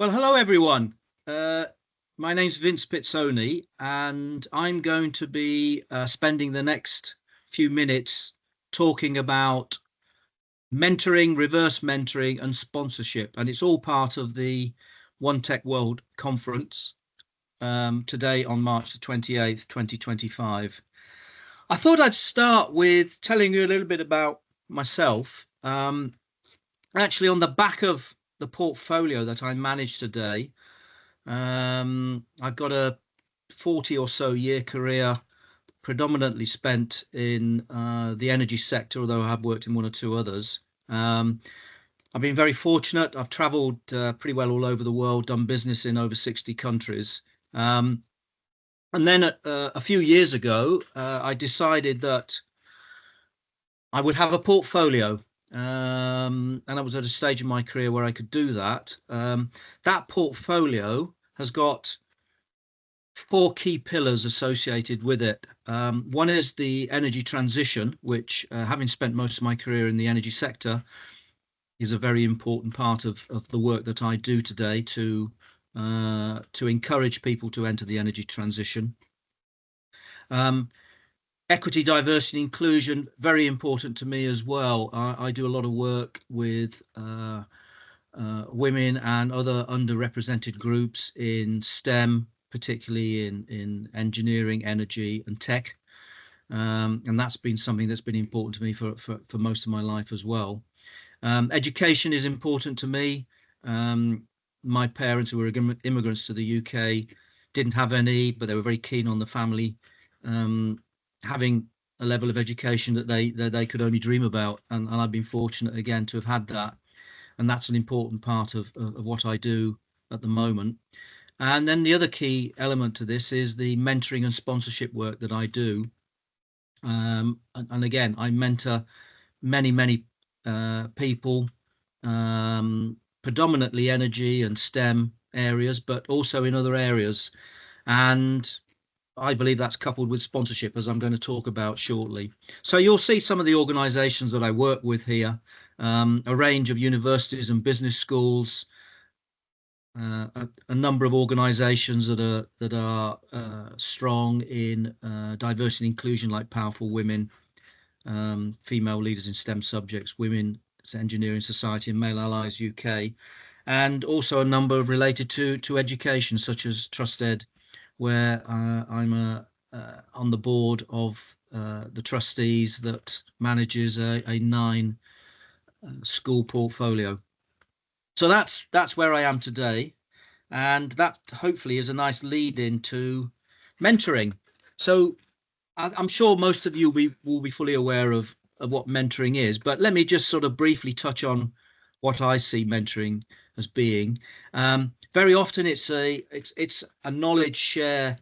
Well, hello everyone. My name's Vince Pizzoni, and I'm going to be spending the next few minutes talking about mentoring, reverse mentoring, and sponsorship. And it's all part of the One Tech World Conference today on March the 28th, 2025. I thought I'd start with telling you a little bit about myself. Actually, on the back of the portfolio that I manage today, I've got a 40 or so year career predominantly spent in the energy sector, although I have worked in one or two others. I've been very fortunate. I've traveled pretty well all over the world, done business in over 60 countries. And then a few years ago, I decided that I would have a portfolio. And I was at a stage in my career where I could do that. That portfolio has got four key pillars associated with it. One is the energy transition, which, having spent most of my career in the energy sector, is a very important part of the work that I do today to encourage people to enter the energy transition. Equity, diversity, and inclusion, very important to me as well. I do a lot of work with women and other underrepresented groups in STEM, particularly in engineering, energy, and tech. And that's been something that's been important to me for most of my life as well. Education is important to me. My parents, who were immigrants to the UK, didn't have any, but they were very keen on the family having a level of education that they could only dream about, and I've been fortunate again to have had that, and that's an important part of what I do at the moment. And then the other key element to this is the mentoring and sponsorship work that I do. And again, I mentor many people, predominantly energy and STEM areas, but also in other areas. And I believe that's coupled with sponsorship, as I'm going to talk about shortly. So you'll see some of the organizations that I work with here, a range of universities and business schools, a number of organizations that are strong in diversity and inclusion, like Powerful Women, female leaders in STEM subjects, Women's Engineering Society and Male Allies UK, and also a number related to education, such as TrustEd, where I'm on the board of the trustees that manages a 9 school portfolio. So that's where I am today, and that hopefully is a nice lead into mentoring. So I'm sure most of you will be fully aware of what mentoring is, but let me just sort of briefly touch on what I see mentoring as being. Very often it's a knowledge share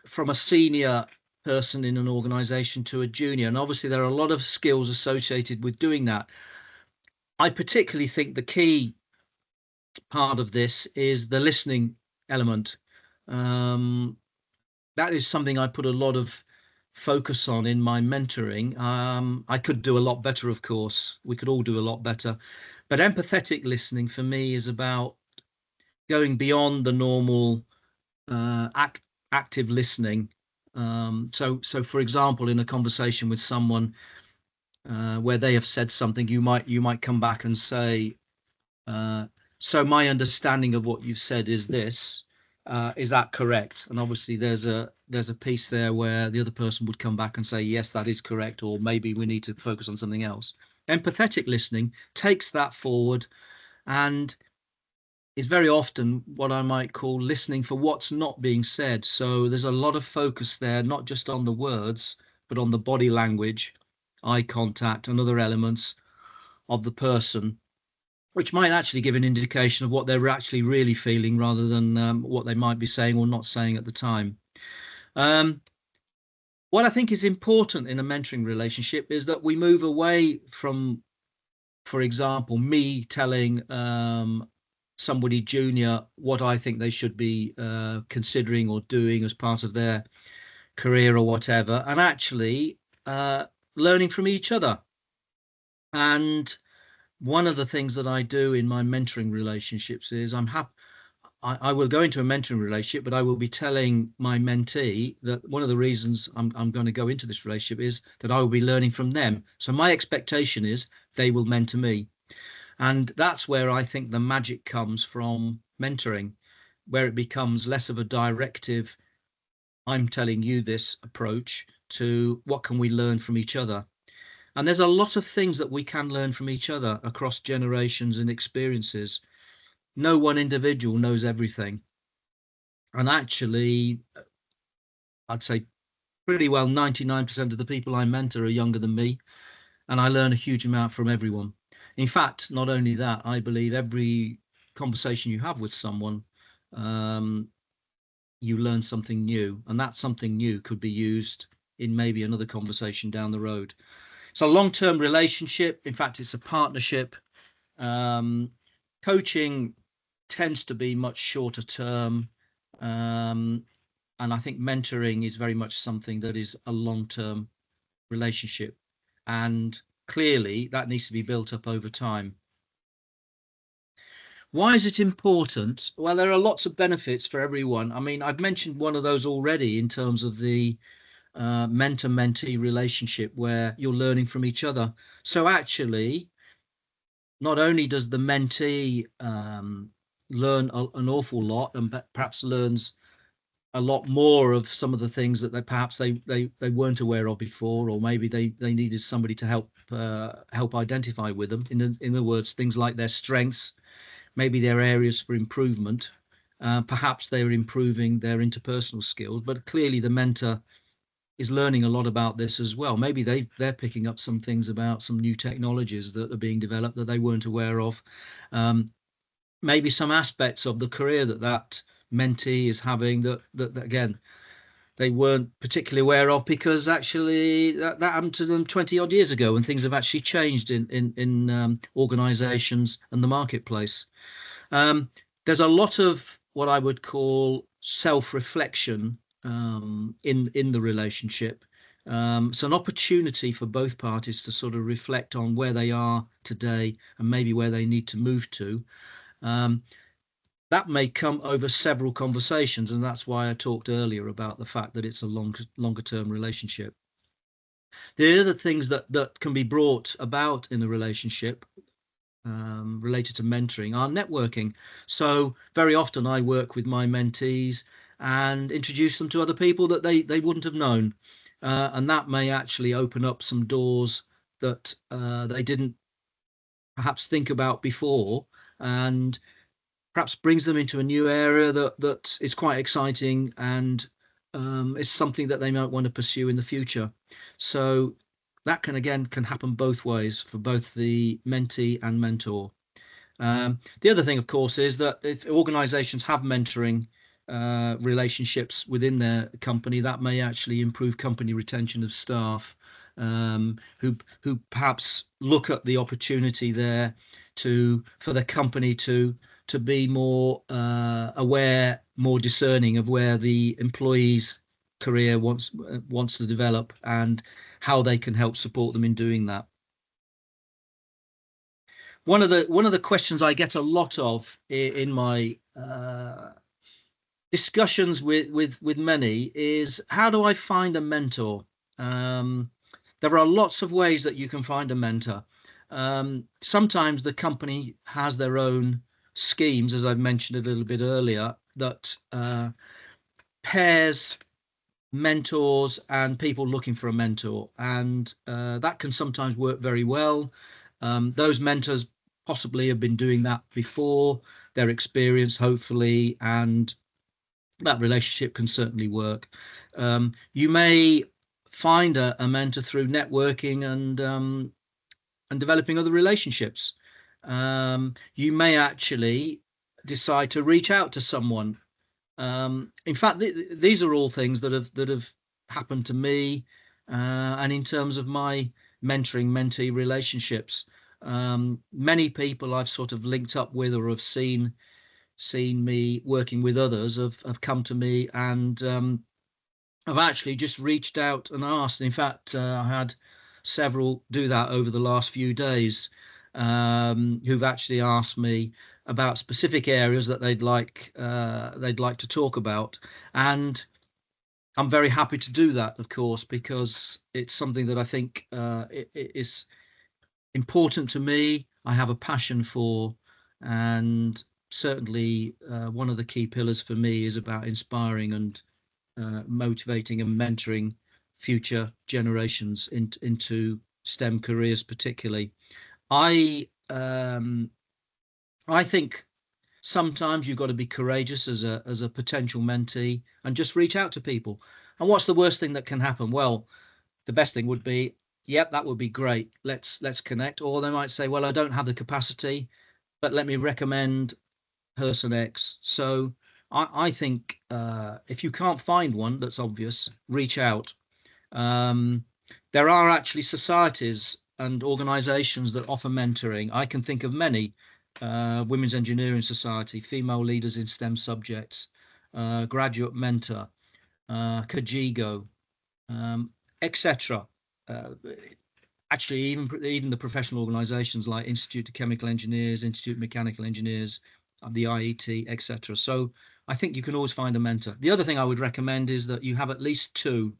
from a senior person in an organization to a junior, and obviously there are a lot of skills associated with doing that. I particularly think the key part of this is the listening element. That is something I put a lot of focus on in my mentoring. I could do a lot better, of course. We could all do a lot better. But empathetic listening for me is about going beyond the normal active listening. So for example, in a conversation with someone where they have said something, you might come back and say, so my understanding of what you've said is this. Is that correct? And obviously there's a piece there where the other person would come back and say, yes, that is correct, or maybe we need to focus on something else. Empathetic listening takes that forward and is very often what I might call listening for what's not being said. So there's a lot of focus there, not just on the words, but on the body language, eye contact, and other elements of the person, which might actually give an indication of what they're actually really feeling rather than what they might be saying or not saying at the time. What I think is important in a mentoring relationship is that we move away from, for example, me telling somebody junior what I think they should be considering or doing as part of their career or whatever, and actually learning from each other. And one of the things that I do in my mentoring relationships is I will go into a mentoring relationship, but I will be telling my mentee that one of the reasons I'm going to go into this relationship is that I will be learning from them. So my expectation is they will mentor me. And that's where I think the magic comes from mentoring, where it becomes less of a directive, I'm telling you this approach, to what can we learn from each other. And there's a lot of things that we can learn from each other across generations and experiences. No one individual knows everything. And actually, I'd say pretty well 99% of the people I mentor are younger than me, and I learn a huge amount from everyone. In fact, not only that, I believe every conversation you have with someone, um, you learn something new, and that something new could be used in maybe another conversation down the road. It's a long-term relationship. In fact, it's a partnership. Um, Coaching tends to be much shorter term. Um, and I think mentoring is very much something that is a long-term relationship. And clearly that needs to be built up over time. Why is it important? Well, there are lots of benefits for everyone. I mean, I've mentioned one of those already in terms of the mentor-mentee relationship where you're learning from each other. So actually, not only does the mentee learn an awful lot and perhaps learns a lot more of some of the things that they weren't aware of before, or maybe they needed somebody to help identify with them. In other words, things like their strengths, maybe their areas for improvement. Perhaps they're improving their interpersonal skills, but clearly the mentor is learning a lot about this as well. Maybe they're picking up some things about some new technologies that are being developed that they weren't aware of. Maybe some aspects of the career that mentee is having that again they weren't particularly aware of, because actually that happened to them 20 odd years ago, and things have actually changed in organizations and the marketplace. um, there's a lot of what I would call self-reflection in the relationship. It's an opportunity for both parties to sort of reflect on where they are today and maybe where they need to move to. um, that may come over several conversations, and that's why I talked earlier about the fact that it's a longer term relationship. The other things that can be brought about in a relationship related to mentoring are networking. So very often I work with my mentees and introduce them to other people that they wouldn't have known, and that may actually open up some doors that they didn't perhaps think about before, and perhaps brings them into a new area that is quite exciting, and is something that they might want to pursue in the future. So that can happen both ways for both the mentee and mentor. The other thing, of course, is that if organizations have mentoring relationships within their company, that may actually improve company retention of staff, who perhaps look at the opportunity there for the company to be more aware, more discerning of where the employee's career wants to develop, and how they can help support them in doing that. One of the questions I get a lot of in my discussions with many is, how do I find a mentor? Um, there are lots of ways that you can find a mentor. Sometimes the company has their own schemes, as I've mentioned a little bit earlier, that pairs mentors and people looking for a mentor, and that can sometimes work very well. Those mentors possibly have been doing that before, their experience hopefully, and that relationship can certainly work. You may find a mentor through networking and developing other relationships. You may actually decide to reach out to someone. In fact, these are all things that have happened to me, and in terms of my mentoring mentee relationships, many people I've sort of linked up with or have seen me working with others have come to me, and I've actually just reached out and asked. In fact, I had several do that over the last few days. who've actually asked me about specific areas that they'd like to talk about, and I'm very happy to do that, of course, because it's something that I think it is important to me. I have a passion for, and certainly one of the key pillars for me is about inspiring and motivating and mentoring future generations into STEM careers, particularly. I I think sometimes you've got to be courageous as a potential mentee and just reach out to people. And what's the worst thing that can happen? Well, the best thing would be, yep, that would be great. Let's connect. Or they might say, well, I don't have the capacity, but let me recommend person X. So I think if you can't find one that's obvious, reach out. Um, there are actually societies and organizations that offer mentoring. I can think of many: Women's Engineering Society, Female Leaders in STEM Subjects, Graduate Mentor, Kajigo, etc. Uh, Actually, even the professional organizations like Institute of Chemical Engineers, Institute of Mechanical Engineers, the IET, etc. So I think you can always find a mentor. The other thing I would recommend is that you have at least two.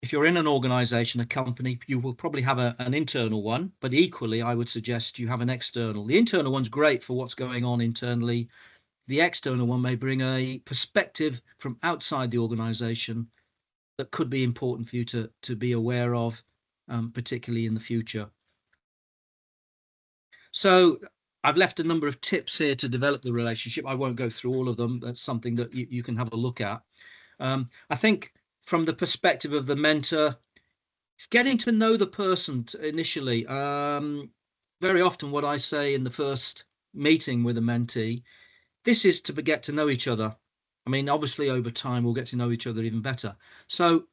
If you're in an organization, a company, you will probably have an internal one, but equally, I would suggest you have an external. The internal one's great for what's going on internally. The external one may bring a perspective from outside the organization that could be important for you to be aware of, particularly in the future. So I've left a number of tips here to develop the relationship. I won't go through all of them. That's something that you can have a look at. I think from the perspective of the mentor, it's getting to know the person initially. Very often what I say in the first meeting with a mentee, this is to get to know each other. I mean, obviously over time we'll get to know each other even better. So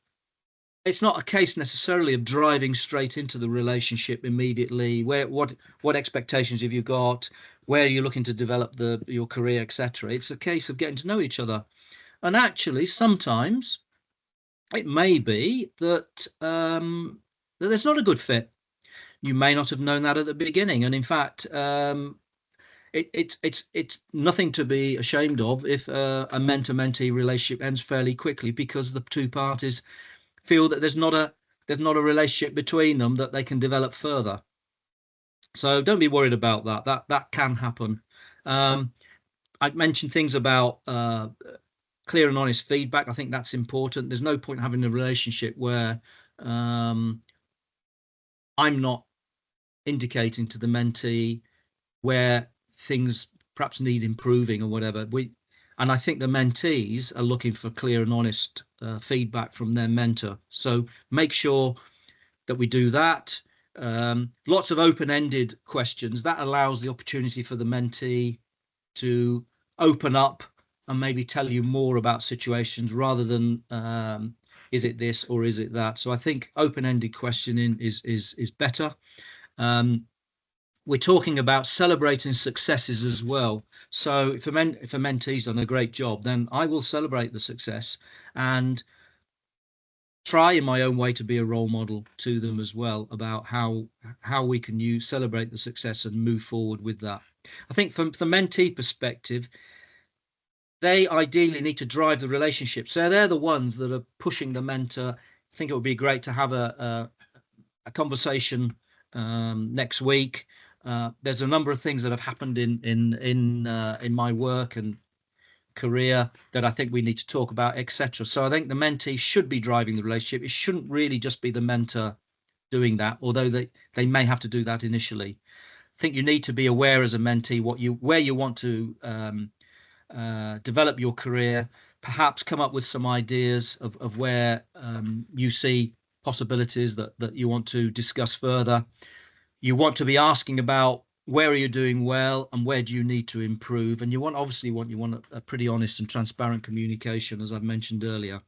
it's not a case necessarily of driving straight into the relationship immediately. What expectations have you got? Where are you looking to develop your career, etc.? It's a case of getting to know each other. And actually, sometimes it may be that that there's not a good fit. You may not have known that at the beginning, and in fact, it's nothing to be ashamed of if a mentor-mentee relationship ends fairly quickly because the two parties feel that there's not a relationship between them that they can develop further. So don't be worried about that. That can happen. I mentioned things about clear and honest feedback. I think that's important. There's no point having a relationship where I'm not indicating to the mentee where things perhaps need improving or whatever. And I think the mentees are looking for clear and honest feedback from their mentor. So make sure that we do that. Lots of open-ended questions. That allows the opportunity for the mentee to open up and maybe tell you more about situations rather than is it this or is it that. So I think open-ended questioning is better. We're talking about celebrating successes as well. So if a mentee's done a great job, then I will celebrate the success and try in my own way to be a role model to them as well about how we can celebrate the success and move forward with that. I think from the mentee perspective, they ideally need to drive the relationship. So they're the ones that are pushing the mentor. I think it would be great to have a conversation next week. There's a number of things that have happened in my work and career that I think we need to talk about, etc. So I think the mentee should be driving the relationship. It shouldn't really just be the mentor doing that, although they may have to do that initially. I think you need to be aware as a mentee where you want to develop your career, perhaps come up with some ideas of where you see possibilities that you want to discuss further. You want to be asking about where are you doing well and where do you need to improve, and you want a pretty honest and transparent communication, as I've mentioned earlier.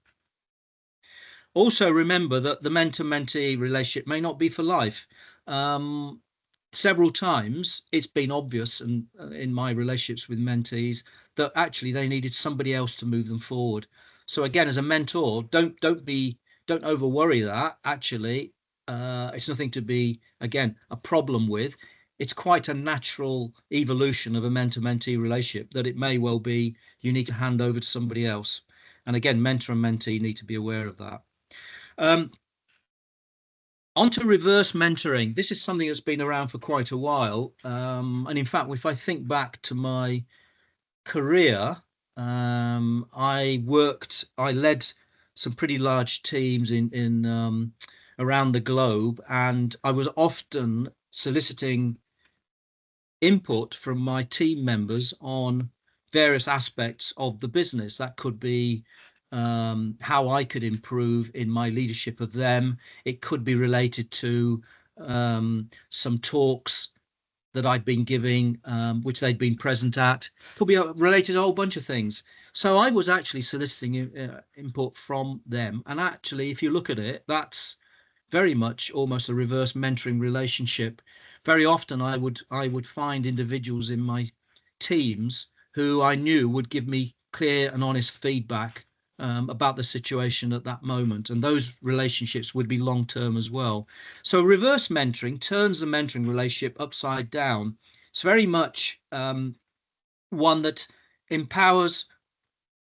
Also remember that the mentor-mentee relationship may not be for life. Several times it's been obvious and in my relationships with mentees that actually they needed somebody else to move them forward. So again, as a mentor, don't over worry that. Actually, It's nothing to be, again, a problem with. It's quite a natural evolution of a mentor-mentee relationship that it may well be you need to hand over to somebody else. And again, mentor and mentee need to be aware of that. On to reverse mentoring. This is something that's been around for quite a while. And in fact, if I think back to my career, I led some pretty large teams in around the globe, and I was often soliciting input from my team members on various aspects of the business. That could be how I could improve in my leadership of them. It could be related to some talks that I'd been giving, which they'd been present at. Could be related to a whole bunch of things. So I was actually soliciting input from them. And actually, if you look at it, that's very much almost a reverse mentoring relationship. Very often I would find individuals in my teams who I knew would give me clear and honest feedback about the situation at that moment, and those relationships would be long term as well. So reverse mentoring turns the mentoring relationship upside down. It's very much one that empowers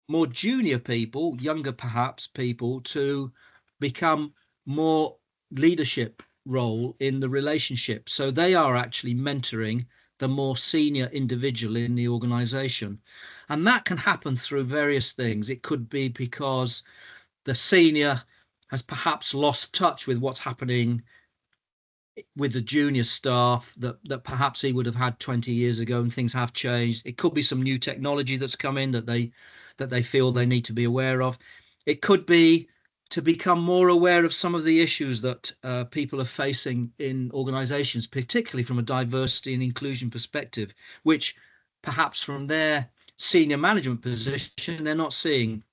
more junior people, younger perhaps people, to become more leadership role in the relationship. So they are actually mentoring the more senior individual in the organization. And that can happen through various things. It could be because the senior has perhaps lost touch with what's happening with the junior staff that perhaps he would have had 20 years ago, and things have changed. It could be some new technology that's come in that they feel they need to be aware of. It could be to become more aware of some of the issues that people are facing in organizations, particularly from a diversity and inclusion perspective, which perhaps from their senior management position they're not seeing.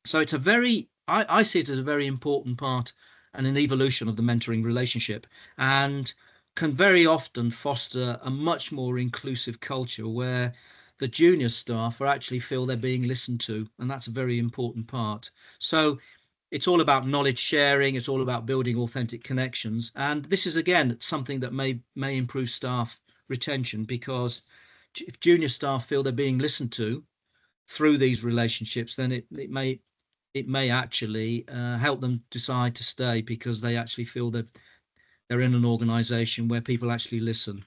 So it's I see it as a very important part and an evolution of the mentoring relationship, and can very often foster a much more inclusive culture where the junior staff are actually feel they're being listened to, and that's a very important part. So it's all about knowledge sharing, it's all about building authentic connections, and this is again something that may improve staff retention, because if junior staff feel they're being listened to through these relationships, then it may actually help them decide to stay, because they actually feel that they're in an organization where people actually listen.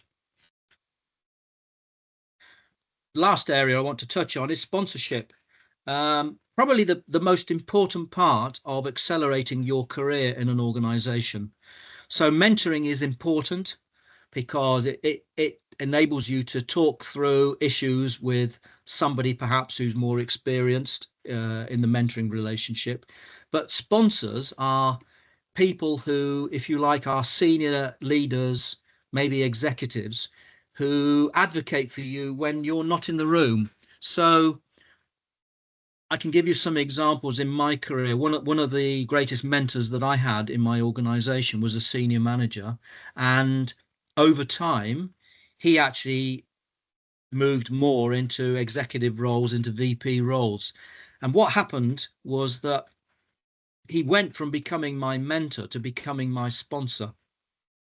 Last area I want to touch on is sponsorship. Probably the most important part of accelerating your career in an organization. So mentoring is important because it enables you to talk through issues with somebody perhaps who's more experienced in the mentoring relationship. But sponsors are people who, if you like, are senior leaders, maybe executives, who advocate for you when you're not in the room. So I can give you some examples in my career. One of the greatest mentors that I had in my organization was a senior manager, and over time he actually moved more into executive roles, into VP roles. And what happened was that he went from becoming my mentor to becoming my sponsor.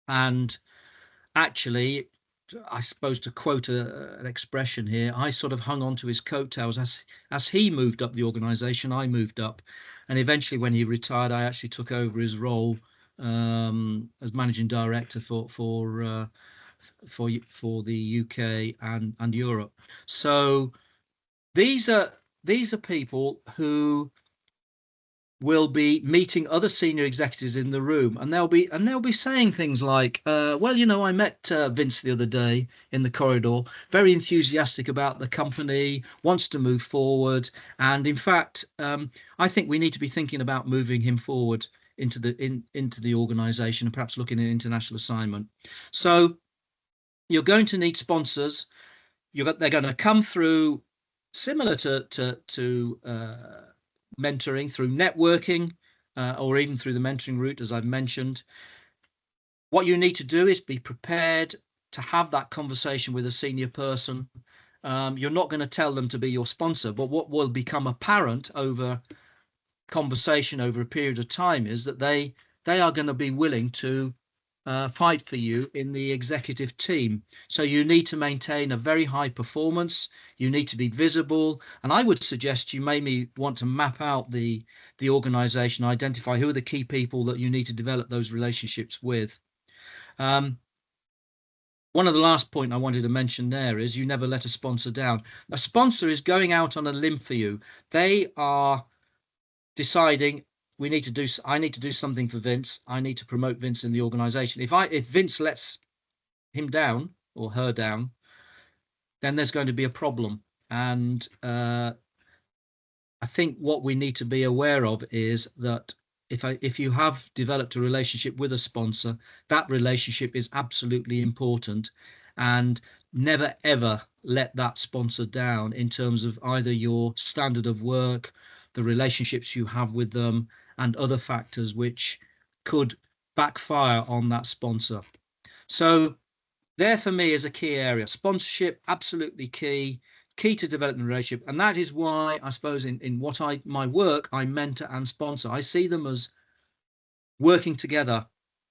And actually, I suppose, to quote an expression here, I sort of hung on to his coattails. As he moved up the organization, I moved up. And eventually, when he retired, I actually took over his role as managing director for the UK and Europe. So these are people who will be meeting other senior executives in the room, and they'll be saying things like, well, you know, I met Vince the other day in the corridor, very enthusiastic about the company, wants to move forward, and in fact I think we need to be thinking about moving him forward into the organization, and perhaps looking at international assignment. So you're going to need sponsors. They're going to come through similar to mentoring, through networking, or even through the mentoring route, as I've mentioned. What you need to do is be prepared to have that conversation with a senior person. You're not going to tell them to be your sponsor, but what will become apparent over conversation over a period of time is that they they are going to be willing to fight for you in the executive team. So you need to maintain a very high performance. You need to be visible. And I would suggest you maybe want to map out the organization, identify who are the key people that you need to develop those relationships with. One of the last point I wanted to mention there is you never let a sponsor down. A sponsor is going out on a limb for you. They are deciding I need to do something for Vince. I need to promote Vince in the organization. If Vince lets him down or her down, then there's going to be a problem. And I think what we need to be aware of is that if you have developed a relationship with a sponsor, that relationship is absolutely important, and never ever let that sponsor down in terms of either your standard of work, the relationships you have with them, and other factors which could backfire on that sponsor. So there for me is a key area. Sponsorship, absolutely key to developing a relationship. And that is why I suppose in my work, I mentor and sponsor. I see them as working together.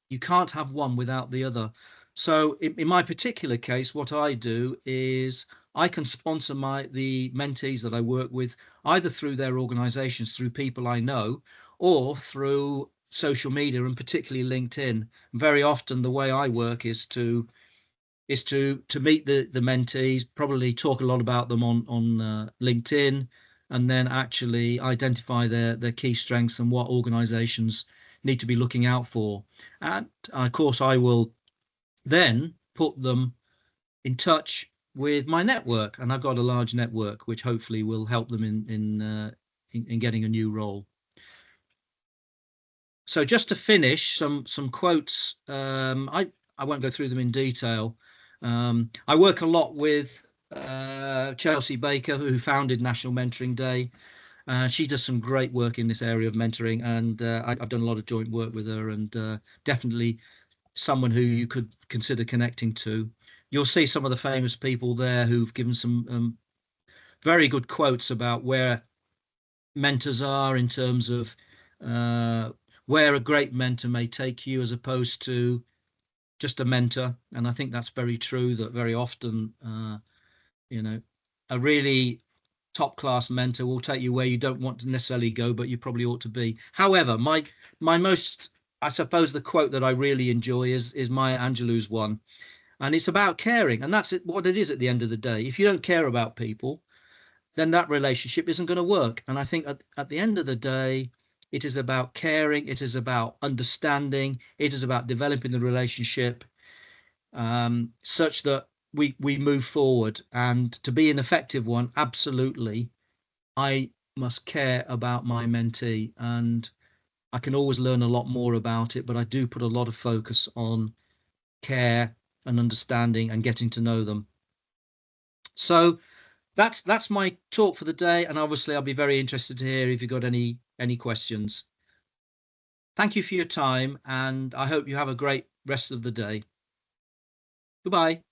You can't have one without the other. So in my particular case, what I do is I can sponsor the mentees that I work with, either through their organizations, through people I know, or through social media, and particularly LinkedIn. Very often the way I work is to meet the mentees, probably talk a lot about them on LinkedIn, and then actually identify their key strengths and what organizations need to be looking out for. And of course, I will then put them in touch with my network, and I've got a large network which hopefully will help them in getting a new role. So just to finish, some quotes. I won't go through them in detail. I work a lot with Chelsea Baker, who founded National Mentoring Day. She does some great work in this area of mentoring, and I've done a lot of joint work with her, and definitely someone who you could consider connecting to. You'll see some of the famous people there who've given some very good quotes about where mentors are in terms of where a great mentor may take you as opposed to just a mentor. And I think that's very true, that very often, a really top class mentor will take you where you don't want to necessarily go, but you probably ought to be. However, my most, I suppose the quote that I really enjoy is Maya Angelou's one. And it's about caring. And that's what it is at the end of the day. If you don't care about people, then that relationship isn't going to work. And I think at the end of the day, it is about caring. It is about understanding. It is about developing the relationship such that we move forward. And to be an effective one, absolutely, I must care about my mentee. And I can always learn a lot more about it, but I do put a lot of focus on care and understanding and getting to know them. So that's my talk for the day, and obviously I'll be very interested to hear if you've got any questions. Thank you for your time, and I hope you have a great rest of the day. Goodbye.